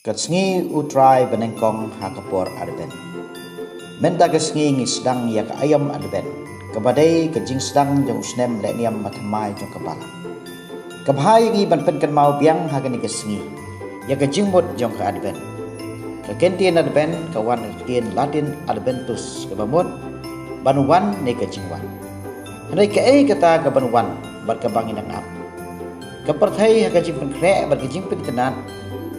Katsngi utrai benengkong hakapor arben. Menta kasngi ngisdang yak ayam arben. Kabadai kajing sedang jong usnem leniam matamai jong kabala. Kabhai ngi banpen kan mau biang hagani kasngi. Ya kajing mut jong ka arben. Kakentian arben kawan kakentian Latin adventus kabamut banuan ne kajingwan. Hanai kae kata kabanuan berkabangin ang ap. Kaperthai hakajing penkre berkajing penkenan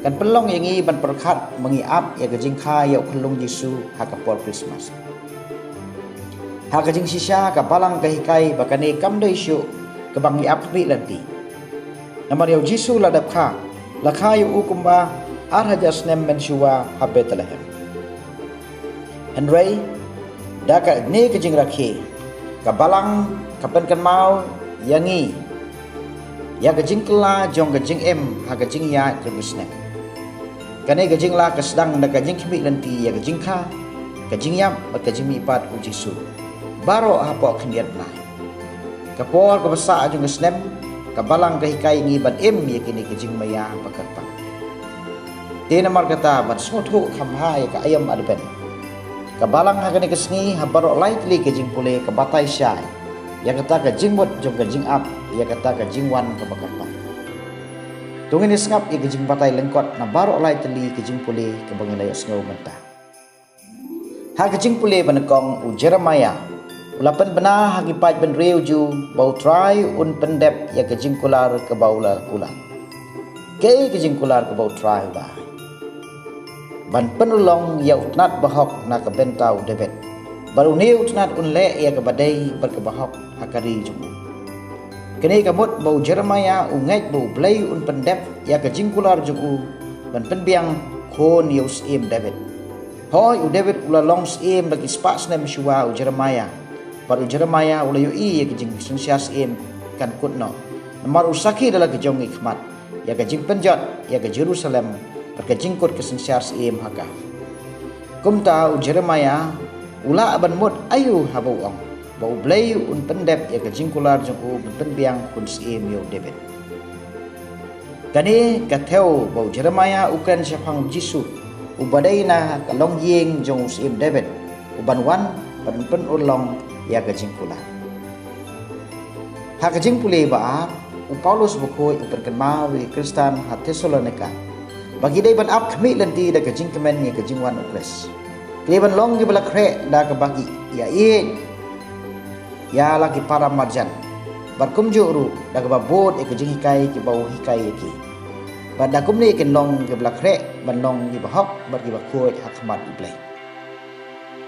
kan pelong yang i ban perkat mengiap ya kajing kha ya khulung Yesu hakapor Christmas. Hakajing sisa ka balang kahikai bakane kam dai syu kabang iap ri lanti. Namar ya Yesu ladap kha lakha yu ukumba arhaja snem men syua ha Bethlehem. Henry daka ne kajing rakhi ka balang kapen kan mau yangi ya kajing kela jong kajing ha kajing ya kajing Kane kajing la kasdang na kajing kimi lanti ya kajing kha kajing yam at kajing mipat u Jesu baro hapo khendian na kapor kabasa ajung snem kabalang kahikai ngi ban ya kini kajing maya pakatpa tinamar kata ban sothu khamha ya ka ayam adben kabalang hakane kasngi habaro lightly kajing pule kabatai syai ya kata kajing mot jong kajing up ya kata kajing wan kabakatpa Tungin isngap i kajing patay lengkot na baro alay tali kajing puli kabangilay asngaw menta. Ha kajing puli banakong u Jeremiah. Ulapan bana hagipaj ban reu ju bau try un pendep ya kajing kular kabaular kular. Kay kajing kular kabau try ba. Ban penulong ya utnat bahok na kabenta u debet. Baru ne utnat un le ya kabadai berkabahok hakari jumu. Kini kamut bau Jeremiah ungait bau blay un pendep ya kajing kular jugu ban penbiang kon yus im David. Hoy u David ula long im bagi spas nem syua u Jeremiah. Baru Jeremiah ula yu ya kajing sensias im kan kutno. Namar usaki dalam kajong ikmat ya kajing penjat ya ke Jerusalem berkajing kut kesensias im haka. Kumta u Jeremiah ula ban mut ayu habau ong. Bau blay un pendep ya kajing kular jong u penbiang kun sim yo David. Kani katheu bau Jeremiah ukan syafang Jesu u badai na kalong yeng jong sim David u banwan pen ulong ya kajing kular. Ha kajing puli ba u Paulus bukoi u perkenma wi Kristen ha Tesalonika. Bagi dai ban ap khmi lanti da kajing kemen ya kajing wan ukles. Kri ban long gi bala kre da ka bagi ya ya lagi para marjan barkum juru daga babot e kajing hikai ki bau hikai ki bada kum ni ken long ke blakre ban long ki bahok bar ki bakoi hakmat ublai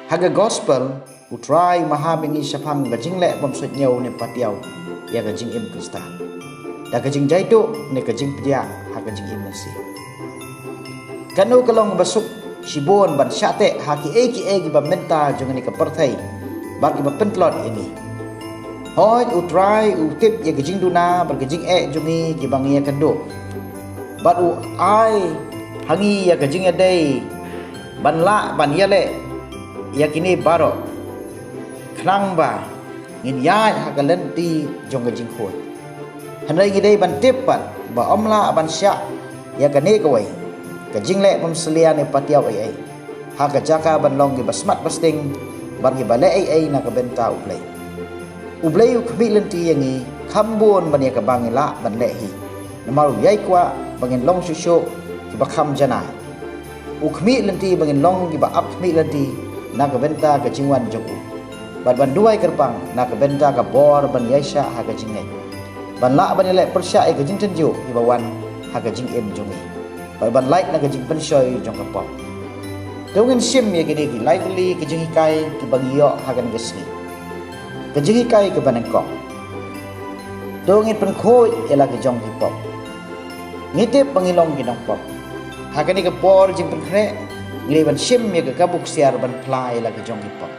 haga gospel u try mahabingi syafang kajing le bom sot nyau ne patiau ya kajing im krista da kajing jaitu ne kajing pdia ha kajing im nasi kanu kalong basuk sibon ban syate haki ki ba menta jong ni ka perthai bar ki ba pentlot ini Hoy utrai utip ya kajing duna berkajing jungi kibangi ya kendo. Baru ai hangi ya kajing adai banla ban yale ya kini baro khnang ba ngin ya hakalenti jong kajing khoi. Hanai gidai ban tipat ba omla ban sya ya kane kawai. Kajing le pemselian ni patiaw ai. Ha kajaka ban long gi basmat basting bar gi bale ai na kabenta uplay. Ublay ukmi lenti yangi khambon bania ka bangila ban lehi namaru yai kwa bangin long susyo ki bakham jana ukmi lenti bangin long ki ba up khmi lenti na ka benta ka jingwan joku ban duai kerpang na ka benta ka bor ban yaisha ha ka jingai ban la ban le persya e ka jing tenju ki bawan ha ka jing em jongi ban like na ka jing pensoi jong ka pop dongin sim ye ki ki lively ka jing hikai ki bagiyo ha kan gesni kajing kai ke banengkong dongin penkhoi ialah ke jong hipop ngitip pangilong ginong pop hakani ke por jing penkhre ngriban sim ya ke kabuk siar ban plai la ke jong hipop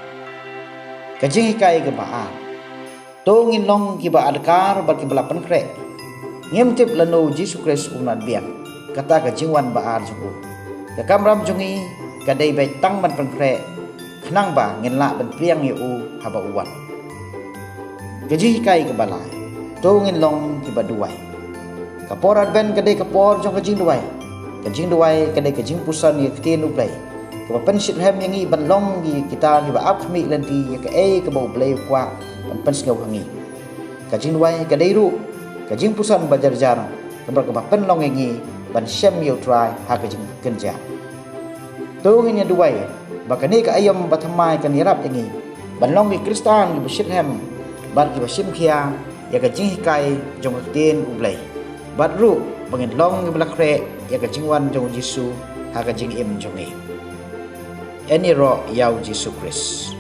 kajing kai ke baa dongin long ki ba adkar ba ki bala penkhre ngimtip lano Jesu Kristus umat biang kata ke jingwan baar juku ke kamram jungi kadai bai tang ban penkhre khnang ba ngin la ban priang yu haba uwan Gaji kai ke balai, tungin long ke baduai. Kapor adben kadai kapor jong kajing duai. kajing duai kadai kajing pusan ye ketin ublai ke pensit hem yang i banlong gi kita gi ba ap mi lenti ye ke ke bau blai kwa pen ngau hangi kajing duai kadai ru kajing pusan bajar jarang ke ba penlong yang i ban syam yo try ha kajing kenja tu ngin duai bakani ka ayam batamai kan yarap yang i banlong gi kristan gi besit hem bat gi basim khia ya kajing hikai jong ketin ublai bat ru bangin long belak re ya kajing wan jong Yesu ha kajing im jong e eni ro yau Yesu Christ